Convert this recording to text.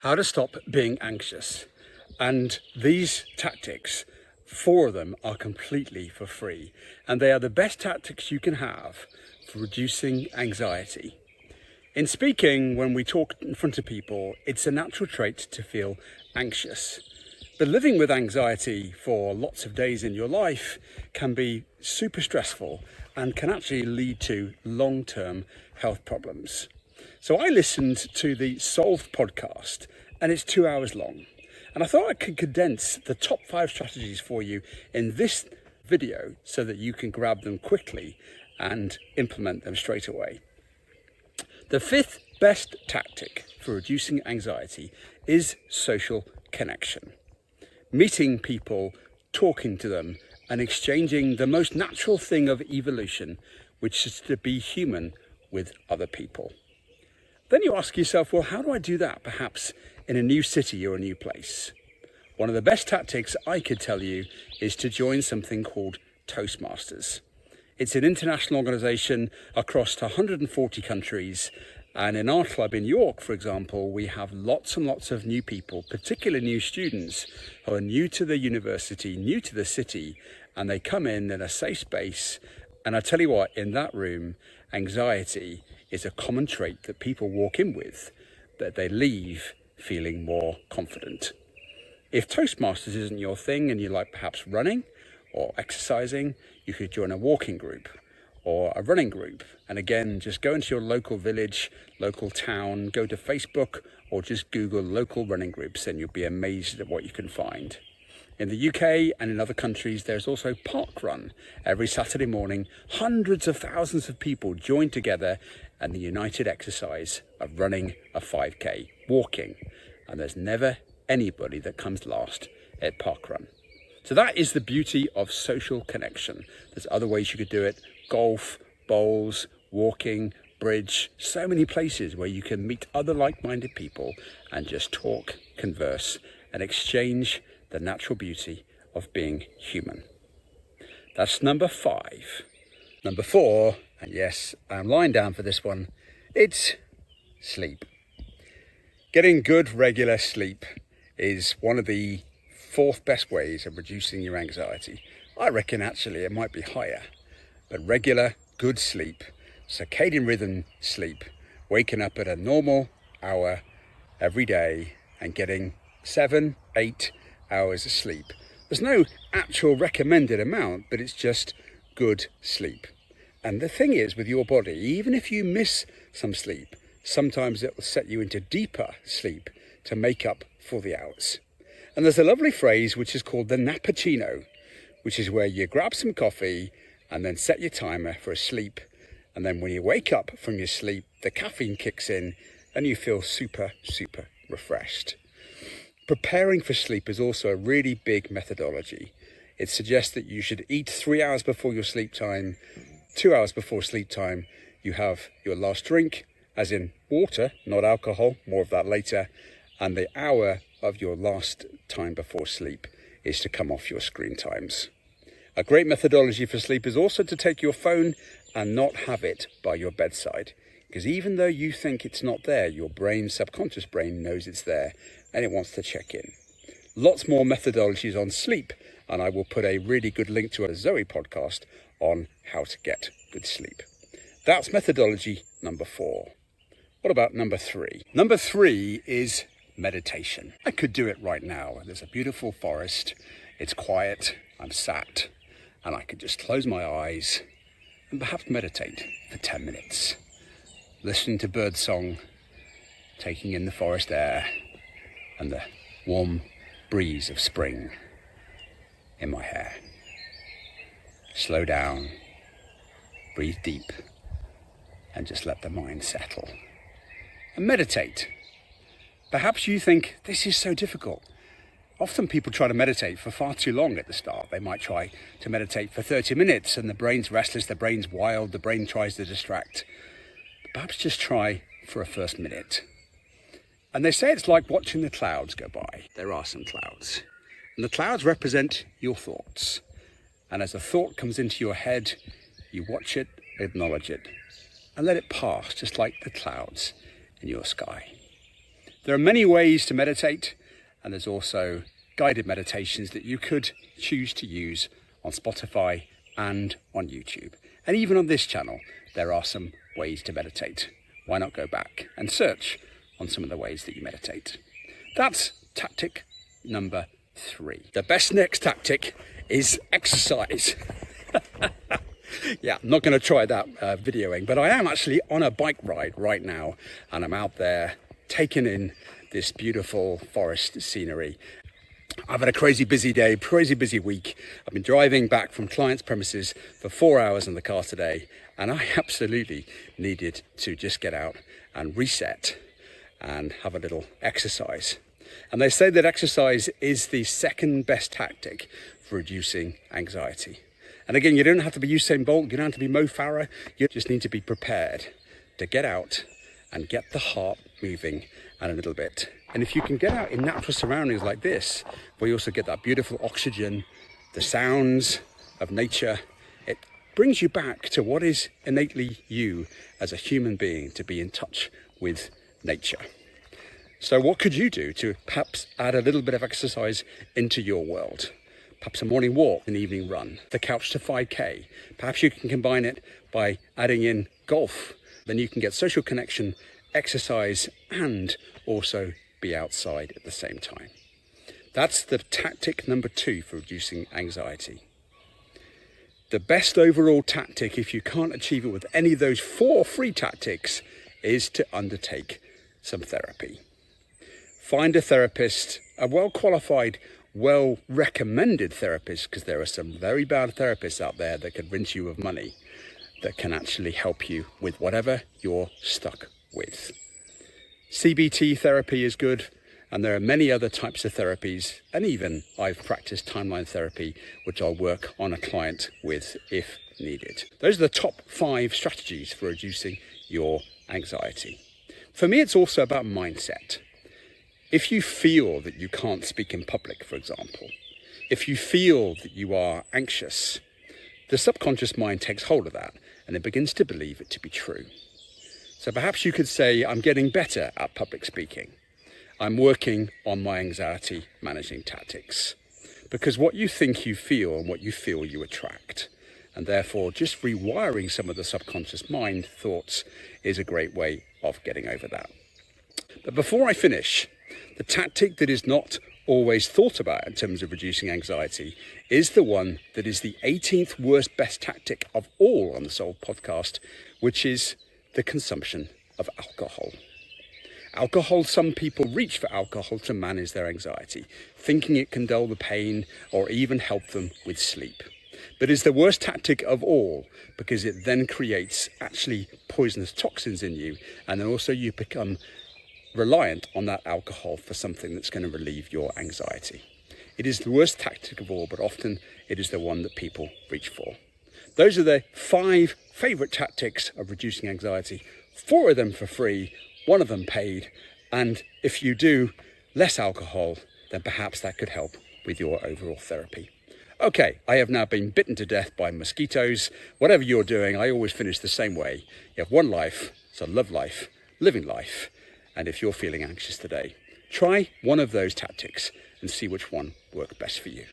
How to stop being anxious. And these tactics, 4 of them, are completely for free. And they are the best tactics you can have for reducing anxiety. In speaking, when we talk in front of people, it's a natural trait to feel anxious. But living with anxiety for lots of days in your life can be super stressful and can actually lead to long-term health problems. So I listened to the Solved podcast, and it's 2 hours long. And I thought I could condense the top 5 strategies for you in this video so that you can grab them quickly and implement them straight away. The 5th best tactic for reducing anxiety is social connection. Meeting people, talking to them, and exchanging the most natural thing of evolution, which is to be human with other people. Then you ask yourself, well, how do I do that perhaps in a new city or a new place? One of the best tactics I could tell you is to join something called Toastmasters. It's an international organization across 140 countries. And in our club in York, for example, we have lots and lots of new people, particularly new students who are new to the university, new to the city, and they come in a safe space. And I tell you what, in that room, anxiety is a common trait that people walk in with, that they leave feeling more confident. If Toastmasters isn't your thing and you like perhaps running or exercising, you could join a walking group or a running group. And again, just go into your local village, local town, go to Facebook or just Google local running groups and you'll be amazed at what you can find. In the UK and in other countries, there's also Park Run. Every Saturday morning, hundreds of thousands of people join together in the united exercise of running a 5K, walking. And there's never anybody that comes last at Park Run. So that is the beauty of social connection. There's other ways you could do it. Golf, bowls, walking, bridge, so many places where you can meet other like-minded people and just talk, converse, and exchange the natural beauty of being human. That's number 5. Number 4, and yes, I'm lying down for this one, it's sleep. Getting good regular sleep is one of the 4th best ways of reducing your anxiety. I reckon actually it might be higher, but regular good sleep, circadian rhythm sleep, waking up at a normal hour every day and getting 7, 8 hours of sleep. There's no actual recommended amount, but it's just good sleep. And the thing is with your body, even if you miss some sleep, sometimes it will set you into deeper sleep to make up for the hours. And there's a lovely phrase which is called the nappuccino, which is where you grab some coffee and then set your timer for a sleep. And then when you wake up from your sleep, the caffeine kicks in and you feel super, super refreshed. Preparing for sleep is also a really big methodology. It suggests that you should eat 3 hours before your sleep time, 2 hours before sleep time. You have your last drink, as in water, not alcohol, more of that later. And the hour of your last time before sleep is to come off your screen times. A great methodology for sleep is also to take your phone and not have it by your bedside. Because even though you think it's not there, your brain, subconscious brain, knows it's there and it wants to check in. Lots more methodologies on sleep, and I will put a really good link to a Zoe podcast on how to get good sleep. That's methodology number 4. What about number 3? Number 3 is meditation. I could do it right now. There's a beautiful forest. It's quiet. I'm sat and I could just close my eyes and perhaps meditate for 10 minutes. Listening to birdsong, taking in the forest air and the warm breeze of spring in my hair. Slow down, breathe deep, and just let the mind settle. And meditate. Perhaps you think this is so difficult. Often people try to meditate for far too long at the start. They might try to meditate for 30 minutes and the brain's restless, the brain's wild, the brain tries to distract. But perhaps just try for a first minute. And they say it's like watching the clouds go by. There are some clouds. And the clouds represent your thoughts. And as a thought comes into your head, you watch it, acknowledge it, and let it pass just like the clouds in your sky. There are many ways to meditate, and there's also guided meditations that you could choose to use on Spotify and on YouTube. And even on this channel, there are some ways to meditate. Why not go back and search on some of the ways that you meditate? That's tactic number 3. The best next tactic is exercise. Yeah, I'm not going to try that videoing, but I am actually on a bike ride right now, and I'm out there taking in this beautiful forest scenery. I've had a crazy busy day, crazy busy week. I've been driving back from clients' premises for 4 hours in the car today, and I absolutely needed to just get out and reset and have a little exercise. And they say that exercise is the second best tactic for reducing anxiety. And again, you don't have to be Usain Bolt, you don't have to be Mo Farah, you just need to be prepared to get out and get the heart moving and a little bit. And if you can get out in natural surroundings like this, where you also get that beautiful oxygen, the sounds of nature, it brings you back to what is innately you as a human being, to be in touch with nature. So what could you do to perhaps add a little bit of exercise into your world? Perhaps a morning walk, an evening run, the couch to 5K. Perhaps you can combine it by adding in golf. Then you can get social connection, exercise, and also be outside at the same time. That's the tactic number 2 for reducing anxiety. The best overall tactic, if you can't achieve it with any of those 4 free tactics, is to undertake some therapy. Find a therapist, a well-qualified, well-recommended therapist, because there are some very bad therapists out there that could rinse you of money, that can actually help you with whatever you're stuck with. CBT therapy is good, and there are many other types of therapies, and even I've practiced timeline therapy, which I'll work on a client with if needed. Those are the top 5 strategies for reducing your anxiety. For me, it's also about mindset. If you feel that you can't speak in public, for example, if you feel that you are anxious, the subconscious mind takes hold of that and it begins to believe it to be true. So perhaps you could say, I'm getting better at public speaking. I'm working on my anxiety managing tactics. Because what you think you feel and what you feel you attract. And therefore, just rewiring some of the subconscious mind thoughts is a great way of getting over that. But before I finish, the tactic that is not always thought about in terms of reducing anxiety is the one that is the 18th worst best tactic of all on the Soul podcast, which is the consumption of alcohol. Alcohol, some people reach for alcohol to manage their anxiety, thinking it can dull the pain or even help them with sleep. But it's the worst tactic of all, because it then creates actually poisonous toxins in you, and then also you become reliant on that alcohol for something that's going to relieve your anxiety. It is the worst tactic of all, but often it is the one that people reach for. Those are the 5 favorite tactics of reducing anxiety. 4 of them for free, 1 of them paid. And if you do less alcohol, then perhaps that could help with your overall therapy. Okay, I have now been bitten to death by mosquitoes. Whatever you're doing, I always finish the same way. You have one life, so love life, living life. And if you're feeling anxious today, try one of those tactics and see which one works best for you.